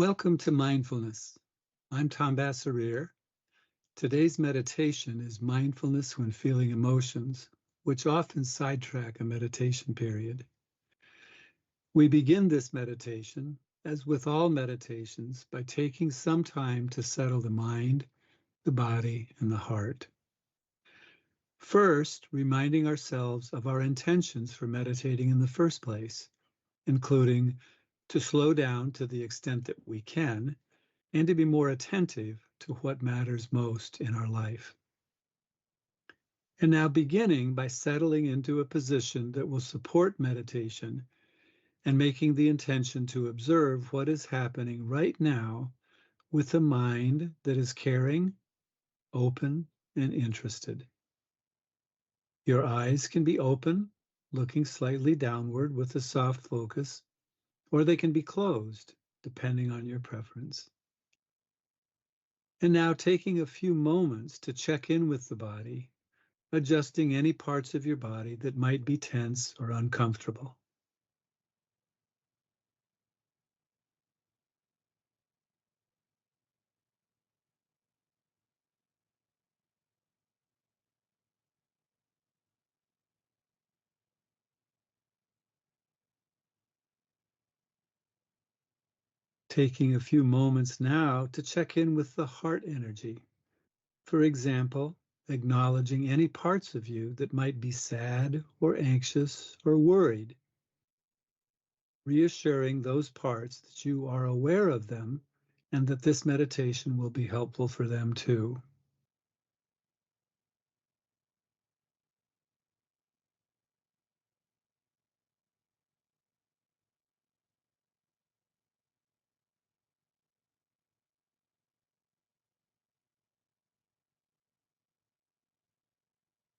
Welcome to Mindfulness. I'm Tom Bassarear. Today's meditation is mindfulness when feeling emotions, which often sidetrack a meditation period. We begin this meditation, as with all meditations, by taking some time to settle the mind, the body, and the heart. First, reminding ourselves of our intentions for meditating in the first place, including to slow down to the extent that we can, and to be more attentive to what matters most in our life. And now beginning by settling into a position that will support meditation and making the intention to observe what is happening right now with a mind that is caring, open, and interested. Your eyes can be open, looking slightly downward with a soft focus, or they can be closed, depending on your preference. And now taking a few moments to check in with the body, adjusting any parts of your body that might be tense or uncomfortable. Taking a few moments now to check in with the heart energy. For example, acknowledging any parts of you that might be sad or anxious or worried. Reassuring those parts that you are aware of them and that this meditation will be helpful for them too.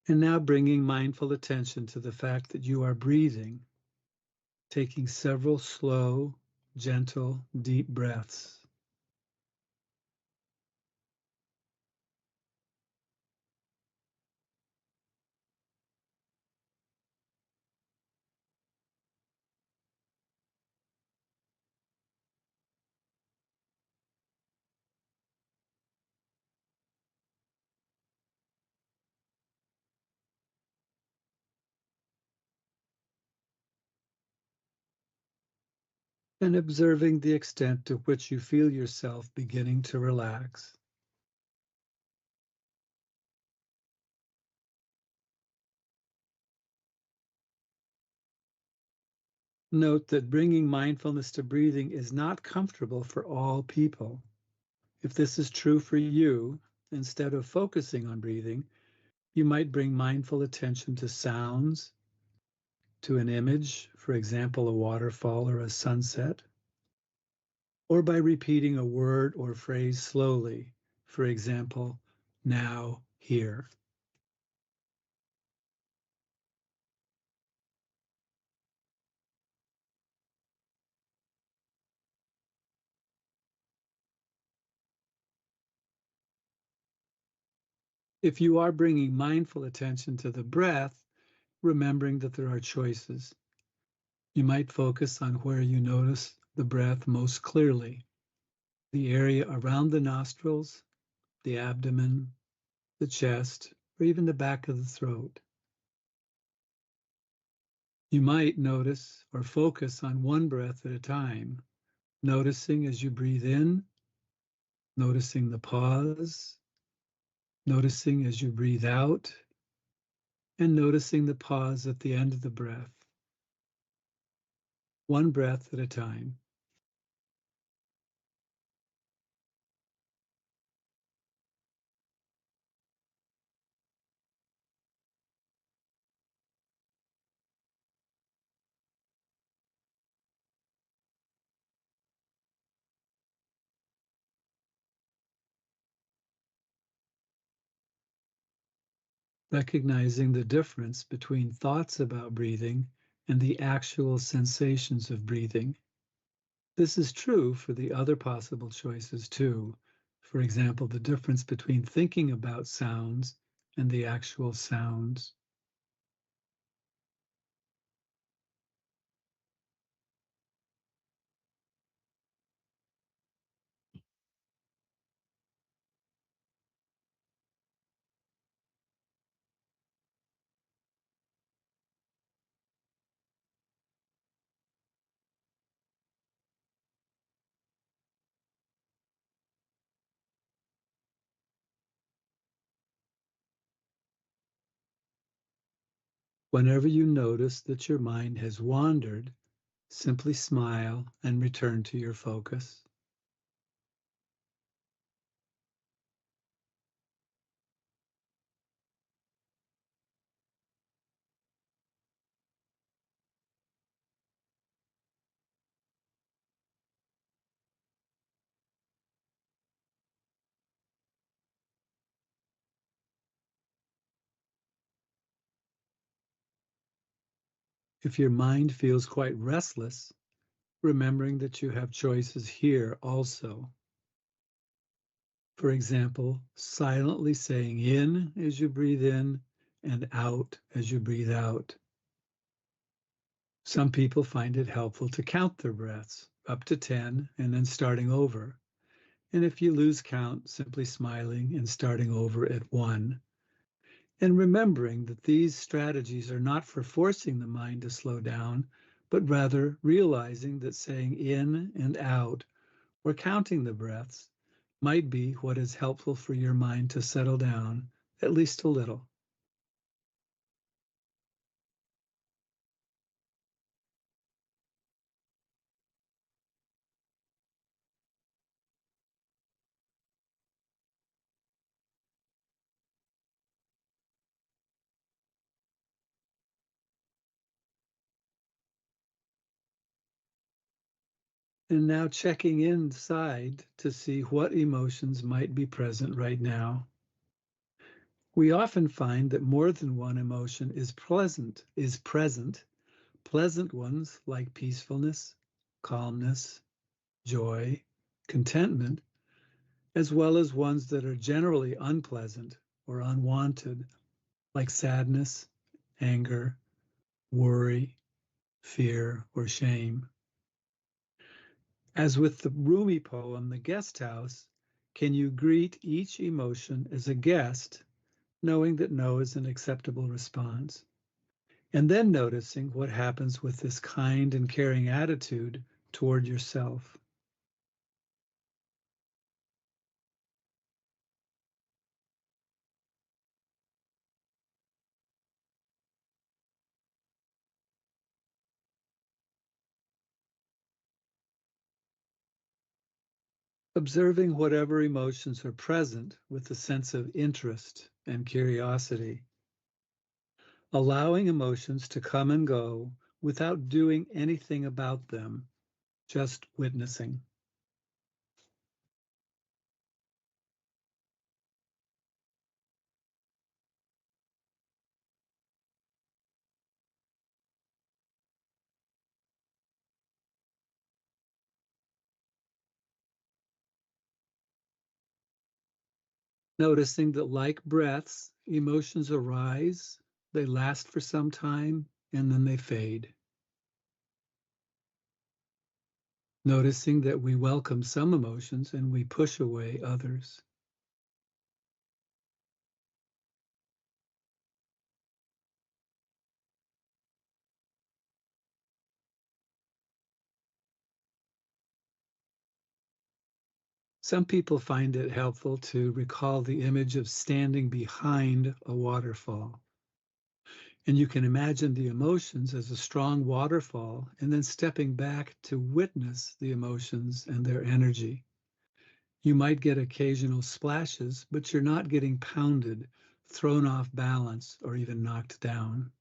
And now bringing mindful attention to the fact that you are breathing, taking several slow, gentle, deep breaths. And observing the extent to which you feel yourself beginning to relax. Note that bringing mindfulness to breathing is not comfortable for all people. If this is true for you, instead of focusing on breathing, you might bring mindful attention to sounds, to an image, for example, a waterfall or a sunset, or by repeating a word or phrase slowly, for example, now, here. If you are bringing mindful attention to the breath, remembering that there are choices, you might focus on where you notice the breath most clearly, the area around the nostrils, the abdomen, the chest, or even the back of the throat. You might notice or focus on one breath at a time, noticing as you breathe in, noticing the pause, noticing as you breathe out, and noticing the pause at the end of the breath. One breath at a time. Recognizing the difference between thoughts about breathing and the actual sensations of breathing. This is true for the other possible choices too. For example, the difference between thinking about sounds and the actual sounds. Whenever you notice that your mind has wandered, simply smile and return to your focus. If your mind feels quite restless, remembering that you have choices here also. For example, silently saying in as you breathe in and out as you breathe out. Some people find it helpful to count their breaths up to 10 and then starting over. And if you lose count, simply smiling and starting over at 1. And remembering that these strategies are not for forcing the mind to slow down, but rather realizing that saying in and out or counting the breaths might be what is helpful for your mind to settle down, at least a little. And now checking inside to see what emotions might be present right now. We often find that more than one emotion is present. Pleasant ones like peacefulness, calmness, joy, contentment, as well as ones that are generally unpleasant or unwanted, like sadness, anger, worry, fear, or shame. As with the Rumi poem, The Guest House, can you greet each emotion as a guest, knowing that no is an acceptable response? And then noticing what happens with this kind and caring attitude toward yourself. Observing whatever emotions are present with a sense of interest and curiosity. Allowing emotions to come and go without doing anything about them, just witnessing. Noticing that, like breaths, emotions arise, they last for some time, and then they fade. Noticing that we welcome some emotions and we push away others. Some people find it helpful to recall the image of standing behind a waterfall. And you can imagine the emotions as a strong waterfall and then stepping back to witness the emotions and their energy. You might get occasional splashes, but you're not getting pounded, thrown off balance, or even knocked down.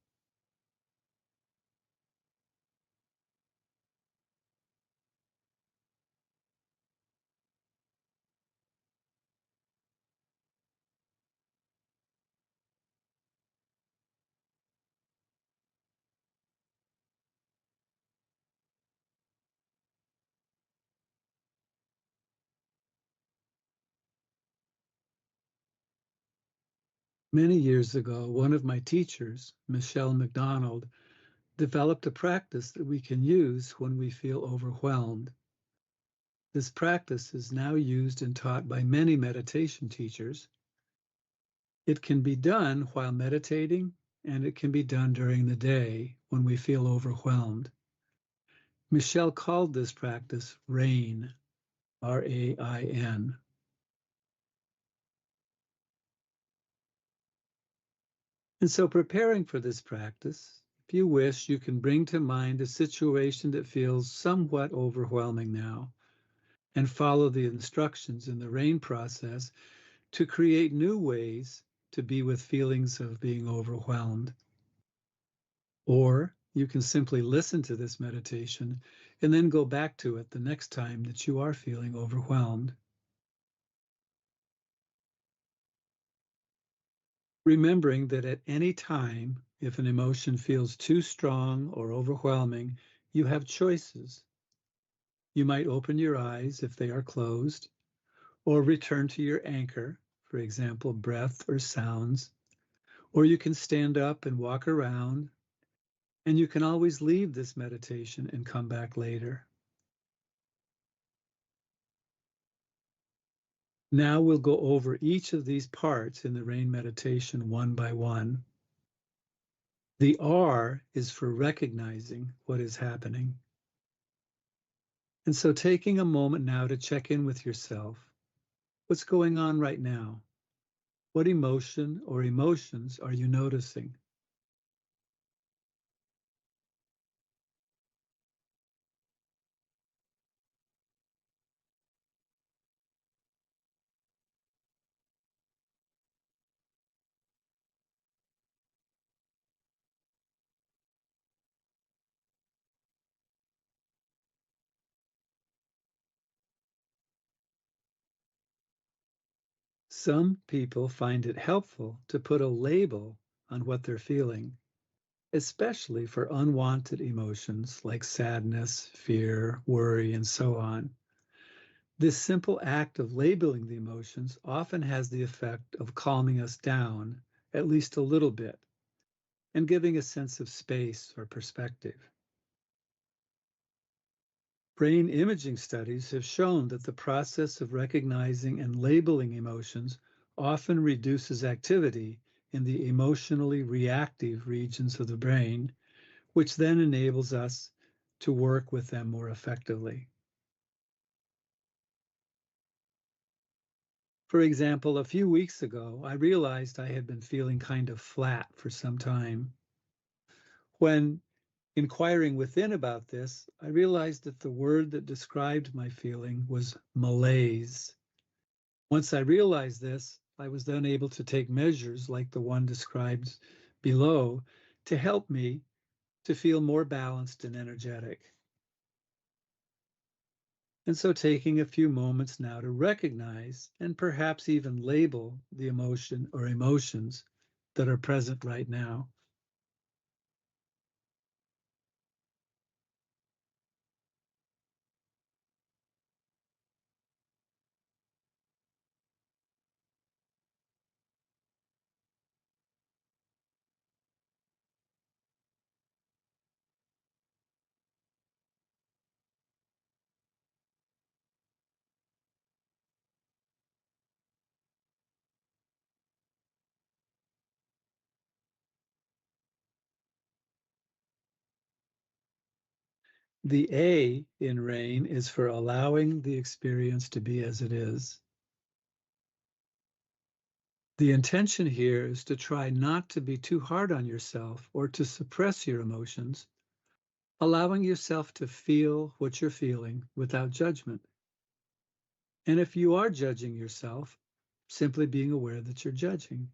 Many years ago, one of my teachers, Michelle McDonald, developed a practice that we can use when we feel overwhelmed. This practice is now used and taught by many meditation teachers. It can be done while meditating, and it can be done during the day when we feel overwhelmed. Michelle called this practice RAIN, R-A-I-N. And so, preparing for this practice, if you wish, you can bring to mind a situation that feels somewhat overwhelming now and follow the instructions in the RAIN process to create new ways to be with feelings of being overwhelmed. Or you can simply listen to this meditation and then go back to it the next time that you are feeling overwhelmed. Remembering that at any time, if an emotion feels too strong or overwhelming, you have choices. You might open your eyes if they are closed, or return to your anchor, for example, breath or sounds, or you can stand up and walk around, and you can always leave this meditation and come back later. Now we'll go over each of these parts in the RAIN meditation one by one. The R is for recognizing what is happening. And so taking a moment now to check in with yourself. What's going on right now? What emotion or emotions are you noticing? Some people find it helpful to put a label on what they're feeling, especially for unwanted emotions like sadness, fear, worry, and so on. This simple act of labeling the emotions often has the effect of calming us down at least a little bit and giving a sense of space or perspective. Brain imaging studies have shown that the process of recognizing and labeling emotions often reduces activity in the emotionally reactive regions of the brain, which then enables us to work with them more effectively. For example, a few weeks ago, I realized I had been feeling kind of flat for some time. When inquiring within about this, I realized that the word that described my feeling was malaise. Once I realized this, I was then able to take measures like the one described below to help me to feel more balanced and energetic. And so taking a few moments now to recognize and perhaps even label the emotion or emotions that are present right now. The A in RAIN is for allowing the experience to be as it is. The intention here is to try not to be too hard on yourself or to suppress your emotions, allowing yourself to feel what you're feeling without judgment. And if you are judging yourself, simply being aware that you're judging.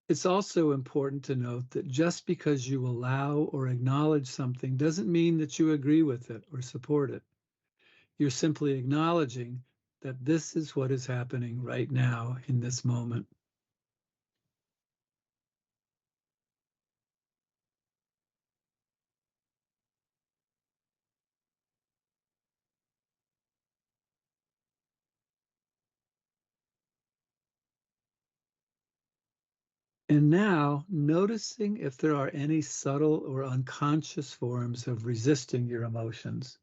It's also important to note that just because you allow or acknowledge something doesn't mean that you agree with it or support it. You're simply acknowledging that this is what is happening right now in this moment. And now, noticing if there are any subtle or unconscious forms of resisting your emotions,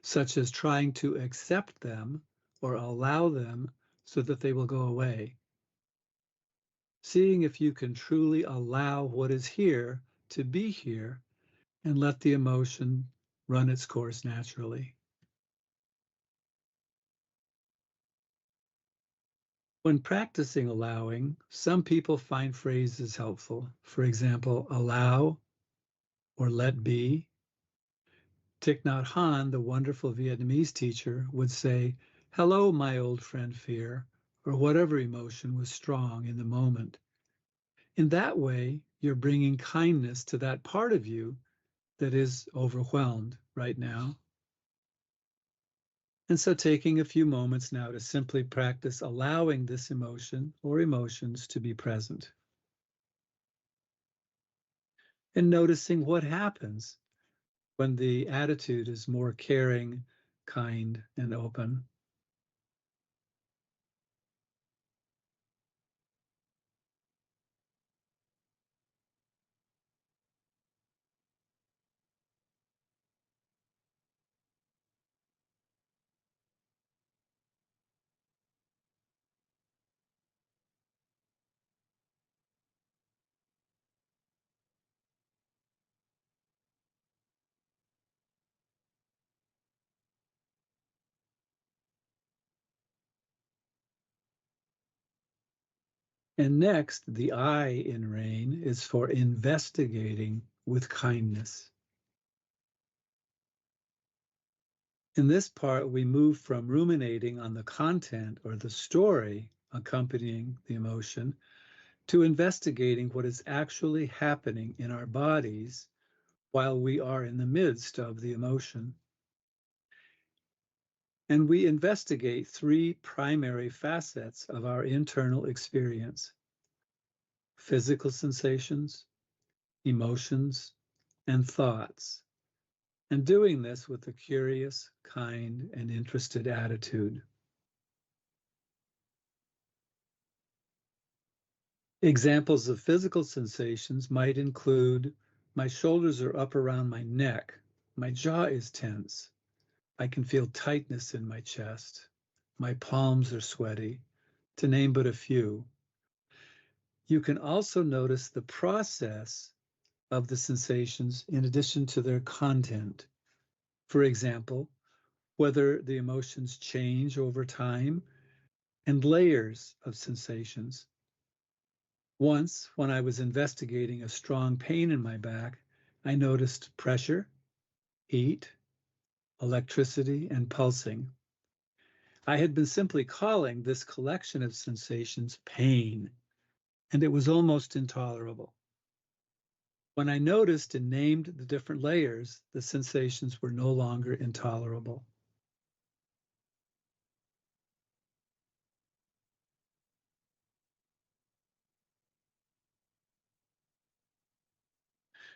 such as trying to accept them or allow them so that they will go away. Seeing if you can truly allow what is here to be here and let the emotion run its course naturally. When practicing allowing, some people find phrases helpful. For example, allow or let be. Thich Nhat Hanh, the wonderful Vietnamese teacher, would say, "Hello, my old friend fear," or whatever emotion was strong in the moment. In that way, you're bringing kindness to that part of you that is overwhelmed right now. And so taking a few moments now to simply practice allowing this emotion or emotions to be present and noticing what happens when the attitude is more caring, kind, and open. And next, the I in RAIN is for investigating with kindness. In this part, we move from ruminating on the content or the story accompanying the emotion to investigating what is actually happening in our bodies while we are in the midst of the emotion. And we investigate three primary facets of our internal experience: physical sensations, emotions, and thoughts. And doing this with a curious, kind, and interested attitude. Examples of physical sensations might include my shoulders are up around my neck, my jaw is tense, I can feel tightness in my chest, my palms are sweaty, to name but a few. You can also notice the process of the sensations in addition to their content. For example, whether the emotions change over time and layers of sensations. Once, when I was investigating a strong pain in my back, I noticed pressure, heat, electricity, and pulsing. I had been simply calling this collection of sensations pain, and it was almost intolerable. When I noticed and named the different layers, the sensations were no longer intolerable.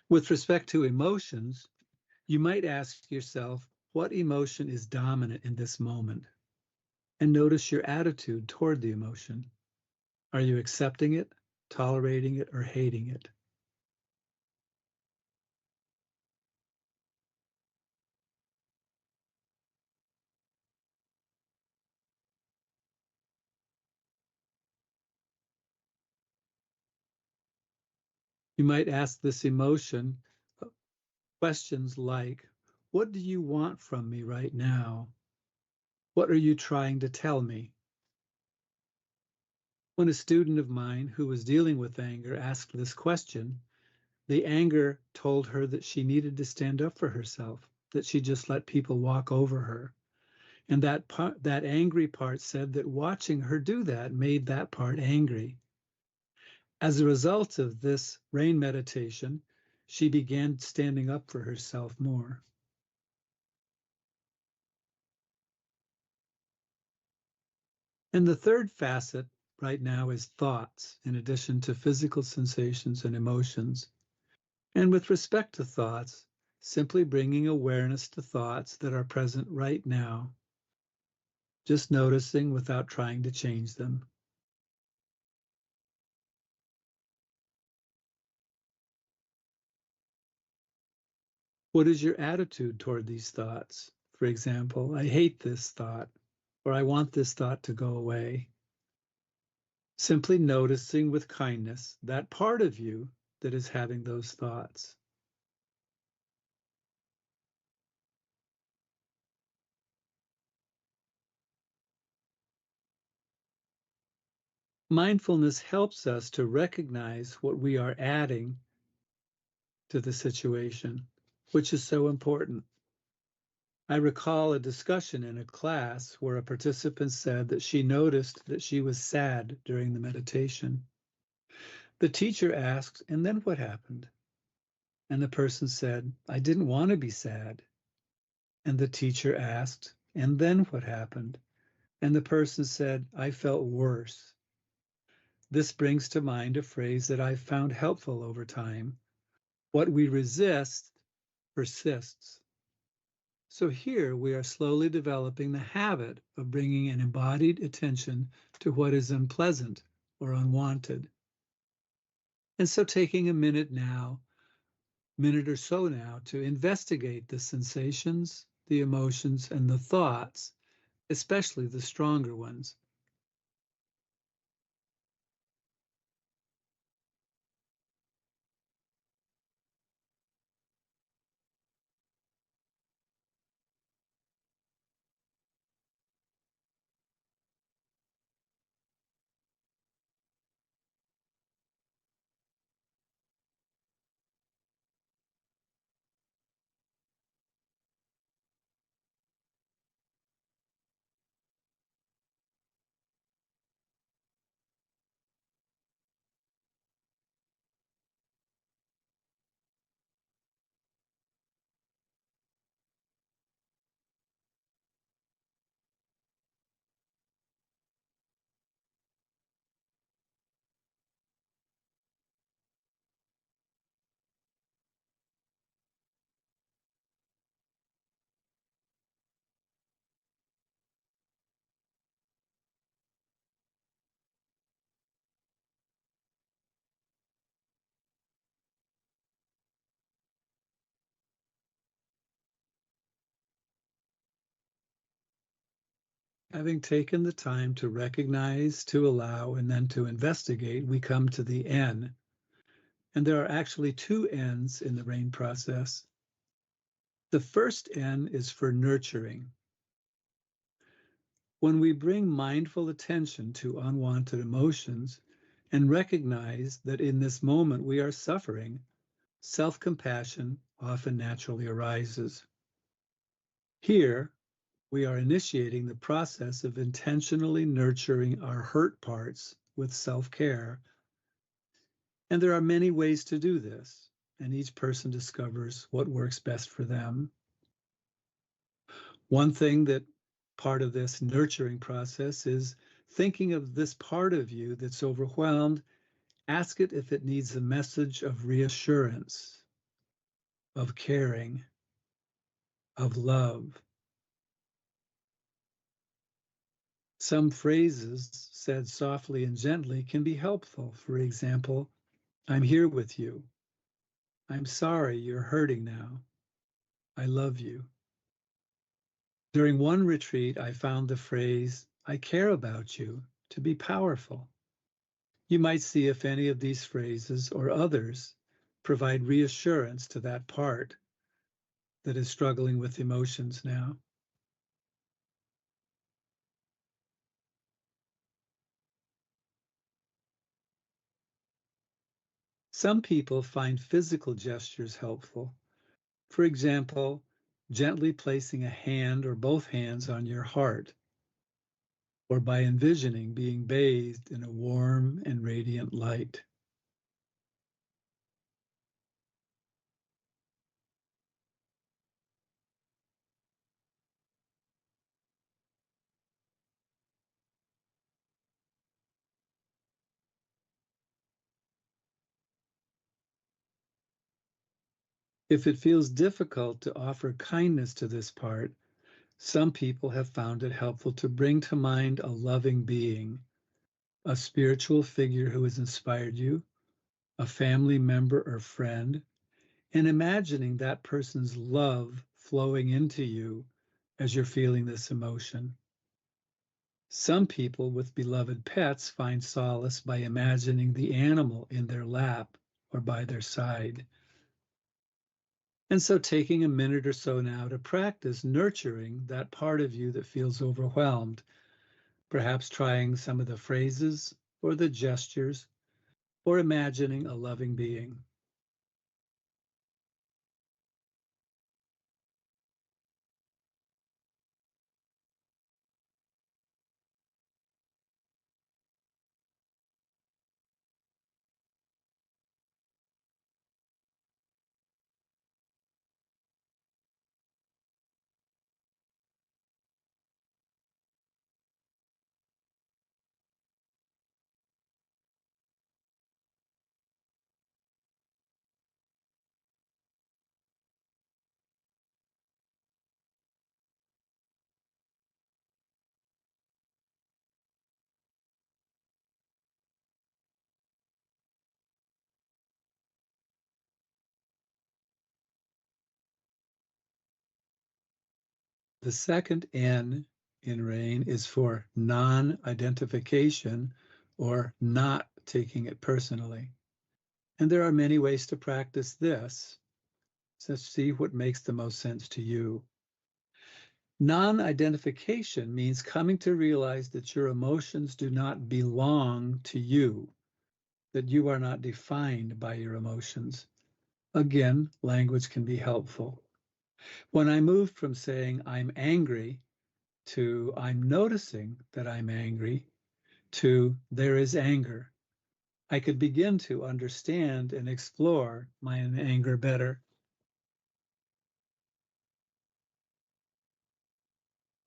With respect to emotions, you might ask yourself, what emotion is dominant in this moment? And notice your attitude toward the emotion. Are you accepting it, tolerating it, or hating it? You might ask this emotion questions like, what do you want from me right now? What are you trying to tell me? When a student of mine who was dealing with anger asked this question, the anger told her that she needed to stand up for herself, that she just let people walk over her. And that angry part said that watching her do that made that part angry. As a result of this rain meditation, she began standing up for herself more. And the third facet right now is thoughts, in addition to physical sensations and emotions. And with respect to thoughts, simply bringing awareness to thoughts that are present right now, just noticing without trying to change them. What is your attitude toward these thoughts? For example, I hate this thought, or I want this thought to go away. Simply noticing with kindness that part of you that is having those thoughts. Mindfulness helps us to recognize what we are adding to the situation, which is so important. I recall a discussion in a class where a participant said that she noticed that she was sad during the meditation. The teacher asked, "And then what happened?" And the person said, "I didn't want to be sad." And the teacher asked, "And then what happened?" And the person said, "I felt worse." This brings to mind a phrase that I've found helpful over time. What we resist persists. So here we are slowly developing the habit of bringing an embodied attention to what is unpleasant or unwanted. And so taking a minute or so now, to investigate the sensations, the emotions, and the thoughts, especially the stronger ones. Having taken the time to recognize, to allow, and then to investigate, we come to the N. And there are actually two N's in the RAIN process. The first N is for nurturing. When we bring mindful attention to unwanted emotions and recognize that in this moment we are suffering, self-compassion often naturally arises. Here, we are initiating the process of intentionally nurturing our hurt parts with self-care. And there are many ways to do this, and each person discovers what works best for them. One thing that part of this nurturing process is thinking of this part of you that's overwhelmed. Ask it if it needs a message of reassurance, of caring, of love. Some phrases said softly and gently can be helpful. For example, "I'm here with you." "I'm sorry you're hurting now." "I love you." During one retreat, I found the phrase, "I care about you," to be powerful. You might see if any of these phrases or others provide reassurance to that part that is struggling with emotions now. Some people find physical gestures helpful. For example, gently placing a hand or both hands on your heart, or by envisioning being bathed in a warm and radiant light. If it feels difficult to offer kindness to this part, some people have found it helpful to bring to mind a loving being, a spiritual figure who has inspired you, a family member or friend, and imagining that person's love flowing into you as you're feeling this emotion. Some people with beloved pets find solace by imagining the animal in their lap or by their side. And so taking a minute or so now to practice nurturing that part of you that feels overwhelmed, perhaps trying some of the phrases or the gestures, or imagining a loving being. The second N in RAIN is for non-identification or not taking it personally. And there are many ways to practice this. So see what makes the most sense to you. Non-identification means coming to realize that your emotions do not belong to you, that you are not defined by your emotions. Again, language can be helpful. When I moved from saying I'm angry to I'm noticing that I'm angry to there is anger, I could begin to understand and explore my anger better.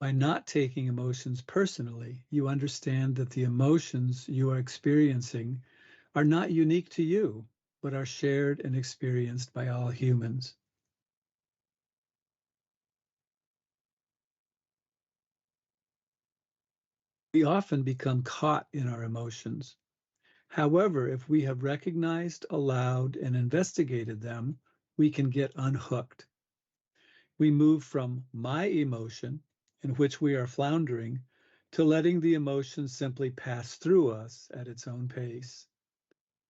By not taking emotions personally, you understand that the emotions you are experiencing are not unique to you, but are shared and experienced by all humans. We often become caught in our emotions. However, if we have recognized, allowed, and investigated them, we can get unhooked. We move from my emotion, in which we are floundering, to letting the emotion simply pass through us at its own pace.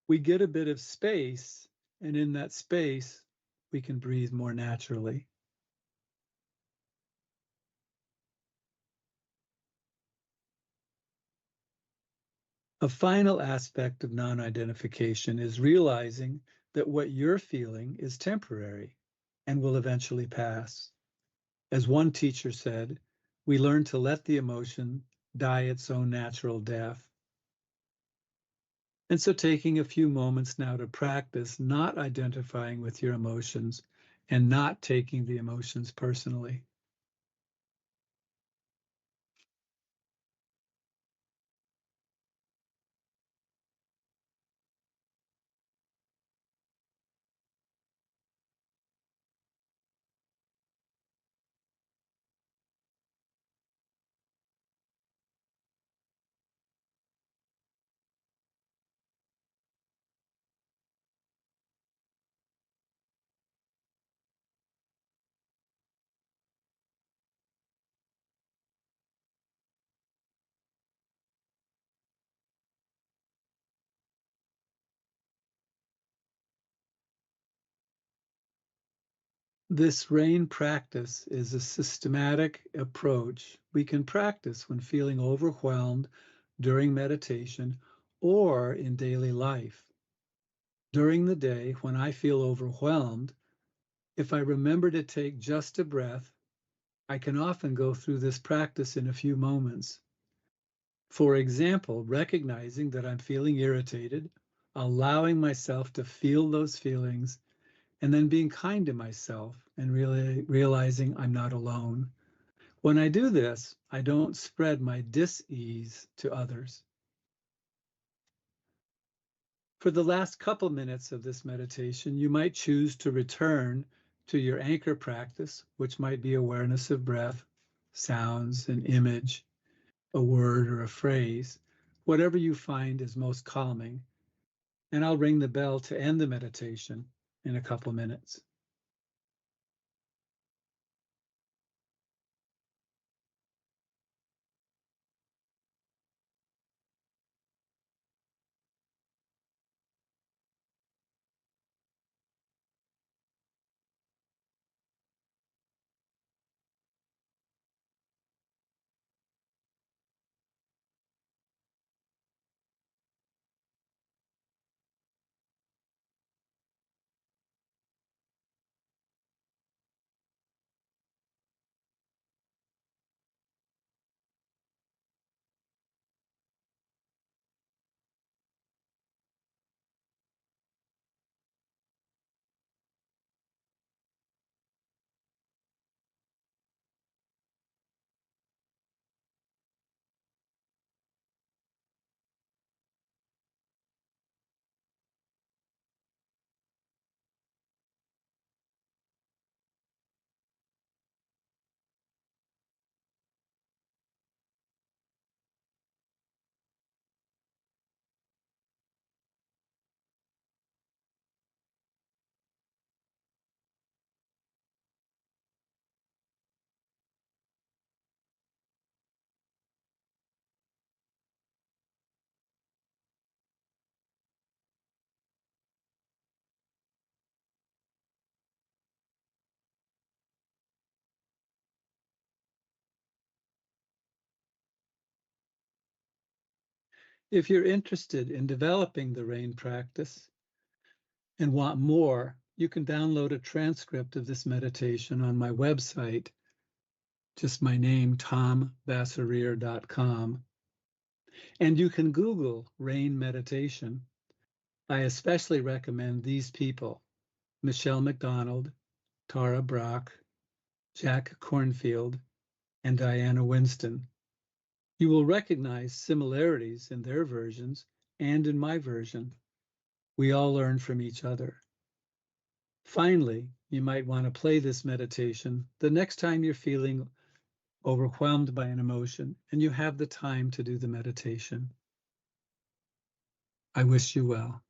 We get a bit of space, and in that space, we can breathe more naturally. A final aspect of non-identification is realizing that what you're feeling is temporary and will eventually pass. As one teacher said, we learn to let the emotion die its own natural death. And so taking a few moments now to practice not identifying with your emotions and not taking the emotions personally. This RAIN practice is a systematic approach we can practice when feeling overwhelmed during meditation or in daily life. During the day, when I feel overwhelmed, if I remember to take just a breath, I can often go through this practice in a few moments. For example, recognizing that I'm feeling irritated, allowing myself to feel those feelings, and then being kind to myself and really realizing I'm not alone. When I do this, I don't spread my dis-ease to others. For the last couple minutes of this meditation, you might choose to return to your anchor practice, which might be awareness of breath, sounds, an image, a word, or a phrase, whatever you find is most calming. And I'll ring the bell to end the meditation in a couple minutes. If you're interested in developing the RAIN practice and want more, you can download a transcript of this meditation on my website, just my name, tombassarear.com. And you can Google RAIN meditation. I especially recommend these people: Michelle McDonald, Tara Brock, Jack Cornfield, and Diana Winston. You will recognize similarities in their versions and in my version. We all learn from each other. Finally, you might want to play this meditation the next time you're feeling overwhelmed by an emotion and you have the time to do the meditation. I wish you well.